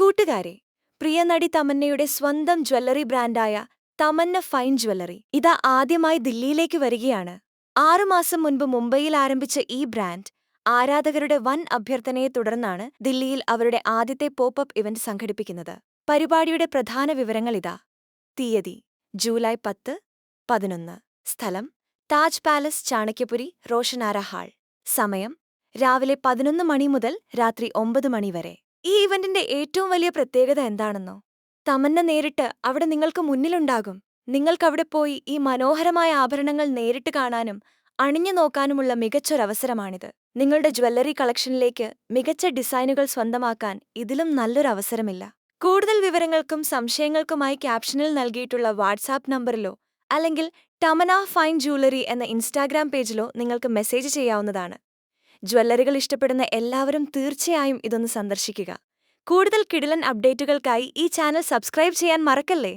കൂട്ടുകാരെ, പ്രിയ നടി തമന്നയുടെ സ്വന്തം ജ്വല്ലറി ബ്രാൻഡായ തമന്ന ഫൈൻ ജ്വല്ലറി ഇതാ ആദ്യമായി ദില്ലിയിലേക്ക് വരികയാണ്. 6 മാസം മുൻപ് മുംബൈയിൽ ആരംഭിച്ച ഈ ബ്രാൻഡ് ആരാധകരുടെ വൻ അഭ്യർത്ഥനയെ തുടർന്നാണ് ദില്ലിയിൽ അവരുടെ ആദ്യത്തെ പോപ്പ്-അപ്പ് ഇവന്റ് സംഘടിപ്പിക്കുന്നത്. പരിപാടിയുടെ പ്രധാന വിവരങ്ങളിതാ. തീയതി: ജൂലൈ 10, 11. സ്ഥലം: താജ് പാലസ്, ചാണക്യപുരി, റോഷനാര ഹാൾ. സമയം: രാവിലെ 11 മണി മുതൽ രാത്രി 9 മണി വരെ. ഈ ഇവന്റിന്റെ ഏറ്റവും വലിയ പ്രത്യേകത എന്താണെന്നോ? തമന്ന നേരിട്ട് അവിടെ നിങ്ങൾക്ക് മുന്നിലുണ്ടാകും. നിങ്ങൾക്കവിടെ പോയി ഈ മനോഹരമായ ആഭരണങ്ങൾ നേരിട്ട് കാണാനും അണിഞ്ഞു നോക്കാനുമുള്ള മികച്ചൊരവസരമാണിത്. നിങ്ങളുടെ ജ്വല്ലറി കളക്ഷനിലേക്ക് മികച്ച ഡിസൈനുകൾ സ്വന്തമാക്കാൻ ഇതിലും നല്ലൊരവസരമില്ല. കൂടുതൽ വിവരങ്ങൾക്കും സംശയങ്ങൾക്കുമായി ക്യാപ്ഷനിൽ നൽകിയിട്ടുള്ള വാട്സാപ്പ് നമ്പറിലോ അല്ലെങ്കിൽ തമന്ന ഫൈൻ ജ്വല്ലറി എന്ന ഇൻസ്റ്റാഗ്രാം പേജിലോ നിങ്ങൾക്ക് മെസ്സേജ് ചെയ്യാവുന്നതാണ്. ജ്വല്ലറികൾ ഇഷ്ടപ്പെടുന്ന എല്ലാവരും തീർച്ചയായും ഇതൊന്ന് സന്ദർശിക്കുക. കൂടുതൽ കിടിലൻ അപ്ഡേറ്റുകൾക്കായി ഈ ചാനൽ സബ്സ്ക്രൈബ് ചെയ്യാൻ മറക്കല്ലേ.